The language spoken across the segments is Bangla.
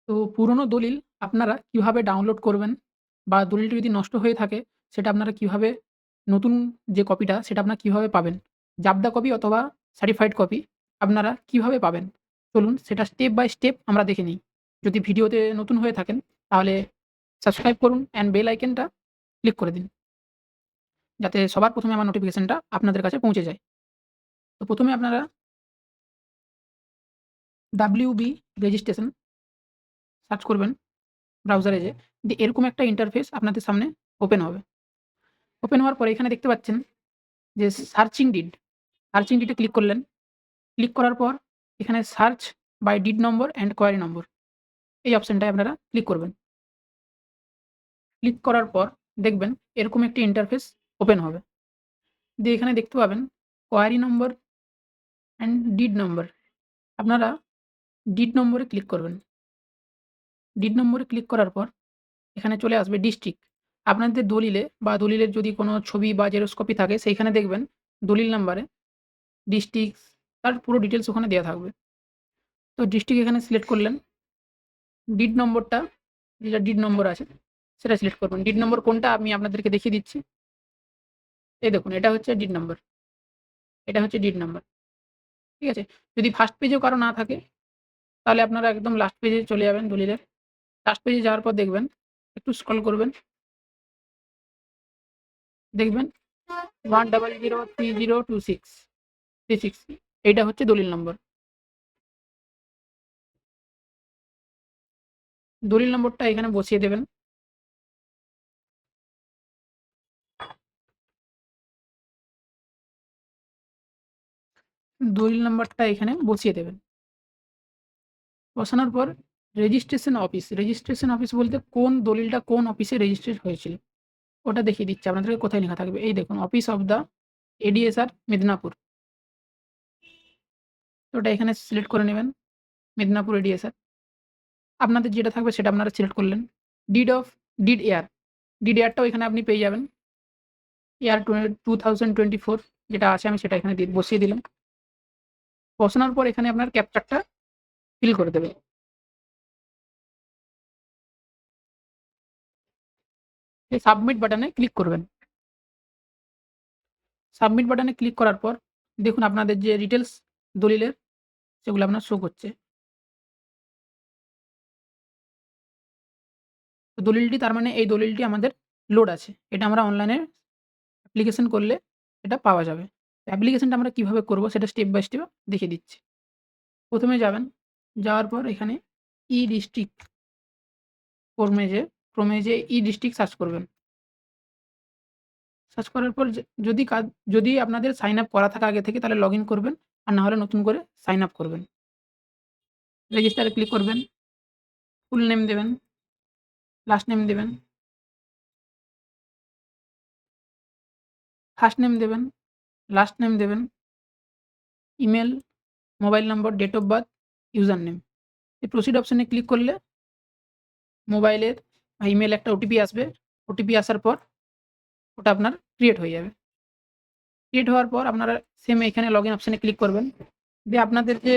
তো পুরনো দলিল আপনারা কিভাবে ডাউনলোড করবেন? বা দলিলটি যদি নষ্ট হয়ে থাকে সেটা আপনারা কিভাবে নতুন যে কপিটা সেটা আপনারা কিভাবে পাবেন? জাবদা কপি অথবা সার্টিফাইড কপি আপনারা কিভাবে পাবেন? চলুন সেটা স্টেপ বাই স্টেপ আমরা দেখে নিই। যদি ভিডিওতে নতুন হয়ে থাকেন তাহলে সাবস্ক্রাইব করুন অ্যান্ড বেল আইকনটা ক্লিক করে দিন। যাতে সবার ১ম এ আমার নোটিফিকেশনটা আপনাদের কাছে পৌঁছে যায়। তো ১ম এ আপনারা WB রেজিস্ট্রেশন সার্চ করবেন ব্রাউজারে যেয়ে। দিয়ে এরকম একটা ইন্টারফেস আপনাদের সামনে ওপেন হবে। ওপেন হওয়ার পরে এখানে দেখতে পাচ্ছেন যে সার্চিং ডিড এ ক্লিক করলেন। ক্লিক করার পর এখানে search by deed number and query number এই অপশনটায় আপনারা ক্লিক করবেন। ক্লিক করার পর দেখবেন এরকম একটি ইন্টারফেস ওপেন হবে। দিয়ে এখানে দেখতে পাবেন কোয়েরি নম্বর অ্যান্ড ডিড নম্বর। আপনারা ডিড নম্বরে ক্লিক করবেন। ডিড নম্বরে ক্লিক করার পর এখানে চলে আসবে ডিস্ট্রিক্ট। আপনাদের দলিলে বা দলিলের যদি কোনো ছবি বা জেরক্স কপি থাকে সেইখানে দেখবেন দলিল নাম্বারে ডিস্ট্রিক্ট তার পুরো ডিটেইলস ওখানে দেয়া থাকবে। তো ডিস্ট্রিক্ট এখানে সিলেক্ট করলেন। ডিড নম্বরটা যেটা ডিড নম্বর আছে সেটা সিলেক্ট করবেন। ডিড নম্বর কোনটা আমি আপনাদেরকে দেখিয়ে দিচ্ছি। এই দেখুন এটা হচ্ছে ডিড নম্বর। এটা হচ্ছে ডিড নাম্বার। ঠিক আছে? যদি ফার্স্ট পেজেও কারো না থাকে তাহলে আপনারা একদম লাস্ট পেজে চলে যাবেন দলিলের। লাস্ট পেজে যাওয়ার পর দেখবেন একটু স্ক্রল করবেন। দেখবেন 1003026 এইটা হচ্ছে দলিল নম্বর। দলিল নম্বরটা এখানে বসিয়ে দেবেন। দলিল নম্বরটা এখানে বসিয়ে দেবেন। বসানোর পর রেজিস্ট্রেশন অফিস বলতে কোন দলিলটা কোন অফিসে রেজিস্ট্রেট হয়েছিল ওটা দেখিয়ে দিচ্ছি আপনাদেরকে কোথায় লেখা থাকবে। এই দেখুন office of the ADSR Medinipur. তো ওটা এখানে সিলেক্ট করে নেবেন মেদিনীপুর এডিএসআর। আপনাদের যেটা থাকবে সেটা আপনারা সিলেক্ট করলেন। ডিড অফ ডিড এয়ার, ডিড এয়ারটাও এখানে আপনি পেয়ে যাবেন। ইয়ার 2024 যেটা আছে আমি সেটা এখানে বসিয়ে দিলাম। বসানোর পর এখানে আপনার ক্যাপচারটা ফিল করে দেবেন। এই সাবমিট বাটনে ক্লিক করবেন। সাবমিট বাটনে ক্লিক করার পর দেখুন আপনাদের যে ডিটেইলস দলিলের সেগুলো আপনার শো করছে। তো দলিলটি তার মানে এই দলিলটি আমাদের লোড আছে। এটা আমরা অনলাইনে অ্যাপ্লিকেশন করলে এটা পাওয়া যাবে। অ্যাপ্লিকেশনটা আমরা কিভাবে করব সেটা স্টেপ বাই স্টেপ দেখিয়ে দিচ্ছি। ১ম এ যাবেন, যাওয়ার পর এখানে ই-ডিস্ট্রিক্ট ক্রমে যে ই-ডিস্ট্রিক্ট সার্চ করবেন। সার্চ করার পর যদি আপনাদের সাইন আপ করা থাকে আগে থেকে তাহলে লগইন করবেন। আর না হলে নতুন করে সাইন আপ করবেন। রেজিস্টারে ক্লিক করবেন। ফুল নেম দেবেন, লাস্ট নেম দেবেন, ফার্স্ট নেম দেবেন, লাস্ট নেম দেবেন, email, mobile number, date of birth, user name. এই প্রসিড অপশনে ক্লিক করলে মোবাইলের বা ইমেইলে একটা ওটিপি আসবে। ওটিপি আসার পর ওটা আপনার ক্রিয়েট হয়ে যাবে। ক্রিয়েট হওয়ার পর আপনারা সেম এখানে লগইন অপশনে ক্লিক করবেন। দিয়ে আপনাদের যে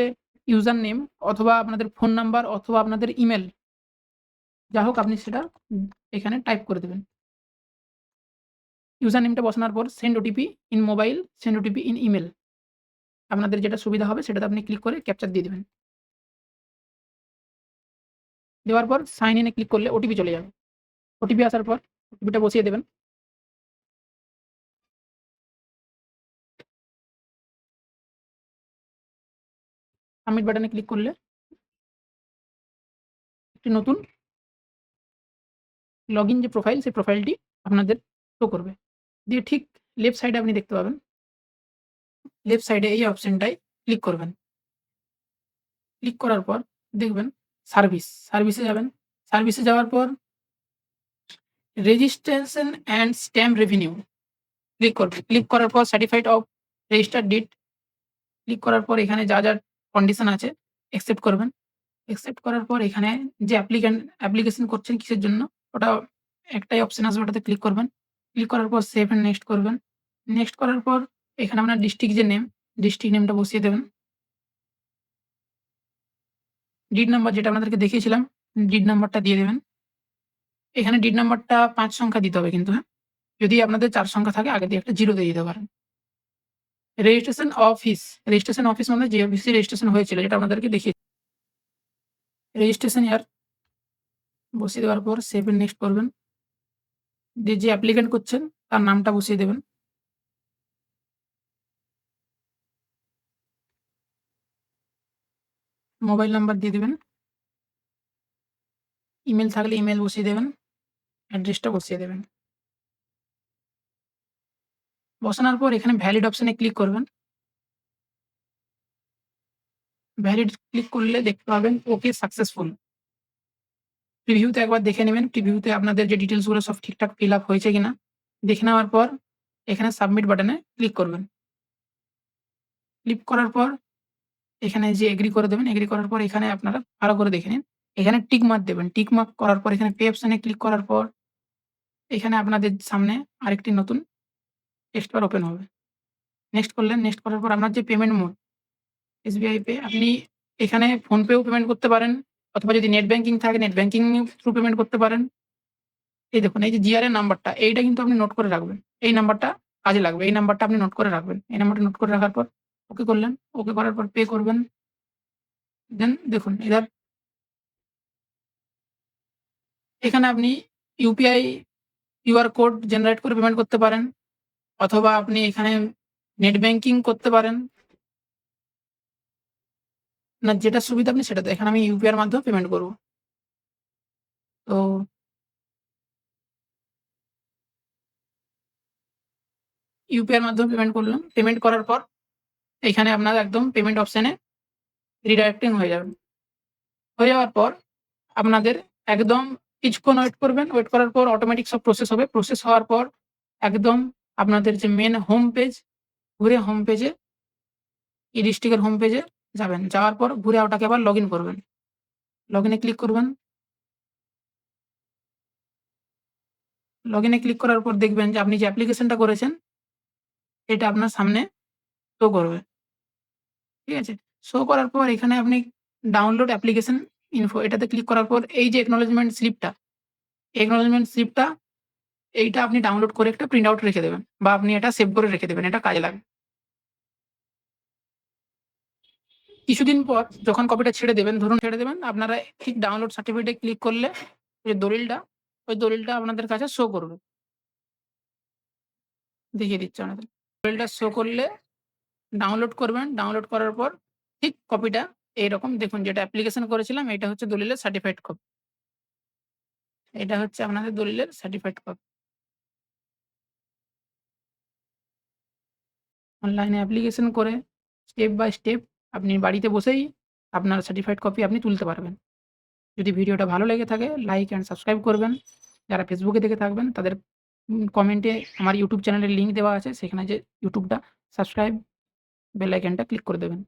ইউজার নেম অথবা আপনাদের ফোন নাম্বার অথবা আপনাদের ইমেল যা হোক আপনি সেটা এখানে টাইপ করে দেবেন। ইউজার নেমটা বসানোর পর send OTP in mobile, send OTP in email. আপনাদের যেটা সুবিধা হবে সেটাতে আপনি ক্লিক করে ক্যাপচার দিয়ে দিবেন। দেওয়ার পর সাইন ইন এ ক্লিক করলে ওটিপি চলে যাবে। ওটিপি আসার পর ওটিপিটা বসিয়ে দেবেন। সাবমিট বাটনে ক্লিক করলে একটি নতুন লগইন যে প্রোফাইল সেই প্রোফাইলটি আপনাদের শো করবে। দিয়ে ঠিক লেফট সাইডে আপনি দেখতে পাবেন। লেফট সাইডে এই অপশনটায় ক্লিক করবেন। ক্লিক করার পর দেখবেন সার্ভিসে যাবেন। সার্ভিসে যাওয়ার পর registration and stamp revenue click করবেন। ক্লিক করার পর certified of registered did click করার পর এখানে যা কন্ডিশন আছে অ্যাকসেপ্ট করবেন। অ্যাকসেপ্ট করার পর এখানে যে অ্যাপ্লিকেশন করছেন কিসের জন্য ওটা একটাই অপশন আসবে ওটাতে ক্লিক করবেন। ক্লিক করার পর সেভ অ্যান্ড নেক্সট করবেন। নেক্সট করার পর এখানে আপনার ডিস্ট্রিক্ট যে নেম, ডিস্ট্রিক্ট নেমটা বসিয়ে দেবেন। ডিড নাম্বার যেটা আপনাদেরকে দেখিয়েছিলাম ডিড নাম্বারটা দিয়ে দেবেন। এখানে ডিড নাম্বারটা ৫ সংখ্যা দিতে হবে কিন্তু, হ্যাঁ? যদি আপনাদের ৪ সংখ্যা থাকে আগে দিয়ে একটা 0 দিয়ে দিতে পারেন। রেজিস্ট্রেশন অফিস মানে যে অফিসে রেজিস্ট্রেশন হয়েছিল যেটা আপনাদেরকে দেখিয়ে রেজিস্ট্রেশন ইয়ার বসিয়ে দেওয়ার পর সেভ এন্ড নেক্সট করবেন। দিয়ে যে অ্যাপ্লিক্যান্ট করছেন তার নামটা বসিয়ে দেবেন। মোবাইল নাম্বার দিয়ে দিবেন। ইমেইল থাকলে ইমেইল বসিয়ে দেবেন। অ্যাড্রেসটা বসিয়ে দেবেন। বসানোর পর এখানে ভ্যালিড অপশনে ক্লিক করবেন। ভ্যালিড ক্লিক করলে দেখতে পাবেন ওকে সাকসেসফুল। প্রিভিউতে একবার দেখে নেবেন। প্রিভিউতে আপনাদের যে ডিটেইলস গুলো সব ঠিকঠাক ফিল আপ হয়েছে কিনা। দেখে নেওয়ার পর এখানে সাবমিট বাটনে ক্লিক করবেন। ক্লিক করার পর এখানে যে এগ্রি করে দেবেন। এগ্রি করার পর এখানে আপনারা ভালো করে দেখে নিন। এখানে টিক মার্ক দেবেন। টিক মার্ক করার পর এখানে পে অপশনে ক্লিক করার পর এখানে আপনাদের সামনে আরেকটি নতুন টেক্সট বার ওপেন হবে। নেক্সট করলেন। নেক্সট করার পর আপনার যে পেমেন্ট মোড এসবিআই পে আপনি এখানে ফোনপেও পেমেন্ট করতে পারেন অথবা যদি নেট ব্যাংকিং থাকে নেট ব্যাংকিং থ্রু পেমেন্ট করতে পারেন। এই দেখুন এই যে জিআর নাম্বারটা এইটা কিন্তু আপনি নোট করে রাখবেন। এই নাম্বারটা কাজে লাগবে। এই নাম্বারটা আপনি নোট করে রাখবেন। এই নাম্বারটা নোট করে রাখার পর ওকে করলেন। ওকে করার পর পে করবেন। দেন দেখুন এখানে আপনি ইউপিআই কিউআর কোড জেনারেট করে পেমেন্ট করতে পারেন অথবা আপনি এখানে নেট ব্যাংকিং করতে পারেন। না যেটা সুবিধা আপনি সেটাতে। এখানে আমি ইউপিআই এর মাধ্যমে পেমেন্ট করব। তো ইউপিআই এর মাধ্যমে পেমেন্ট করলাম। পেমেন্ট করার পর এখানে আপনার একদম পেমেন্ট অপশনে রিডাইরেক্টিং হয়ে যাবেন। হয়ে যাওয়ার পর আপনাদের একদম কিছুক্ষণ ওয়েট করবেন। ওয়েট করার পর অটোমেটিক সব প্রসেস হবে। প্রসেস হওয়ার পর একদম আপনাদের যে মেইন হোম পেজ, ঘুরে হোম পেজে ই-ডিস্ট্রিক্ট এর হোম পেজে যাবেন। যাওয়ার পর ঘুরে ওটাকে আবার লগইন করবেন। লগইন এ ক্লিক করবেন। লগইন এ ক্লিক করার পর দেখবেন যে আপনি যে অ্যাপ্লিকেশনটা করেছেন এটা আপনার সামনে শো করবে। ঠিক আছে? শো করার পর এখানে আপনি ডাউনলোড অ্যাপ্লিকেশন ইনফো এটাতে ক্লিক করার পর এই যে একনলেজমেন্ট স্লিপটা, একনলেজমেন্ট স্লিপটা এইটা আপনি ডাউনলোড করে একটা প্রিন্ট আউট রেখে দেবেন বা আপনি এটা সেভ করে রেখে দেবেন। এটা কাজে লাগবে। কিছুদিন পর যখন কপিটা ছেড়ে দেবেন, ধরুন ছেড়ে দেবেন, আপনারা ঠিক ডাউনলোড সার্টিফিকেট এ ক্লিক করলে যে দলিলটা, ওই দলিলটা আপনাদের কাছে শো করবে। দেখিয়ে দিচ্ছি আপনাদের। দলিলটা শো করলে ডাউনলোড করবেন। ডাউনলোড করার পর ঠিক কপিটা এইরকম দেখুন যেটা অ্যাপ্লিকেশন করেছিলাম এটা হচ্ছে দলিলের সার্টিফাইড কপি। এটা হচ্ছে আপনাদের দলিলের সার্টিফাইড কপি। অনলাইনে অ্যাপ্লিকেশন করে স্টেপ বাই স্টেপ আপনি বাড়িতে বসেই আপনার সার্টিফাইড কপি আপনি তুলতে পারবেন। যদি ভিডিওটা ভালো লেগে থাকে লাইক অ্যান্ড সাবস্ক্রাইব করবেন। যারা ফেসবুকে দেখে থাকবেন তাদের কমেন্টে আমার ইউটিউব চ্যানেলের লিঙ্ক দেওয়া আছে। সেখানে যে ইউটিউবটা সাবস্ক্রাইব বেল আইকনটা ক্লিক করে দেবেন।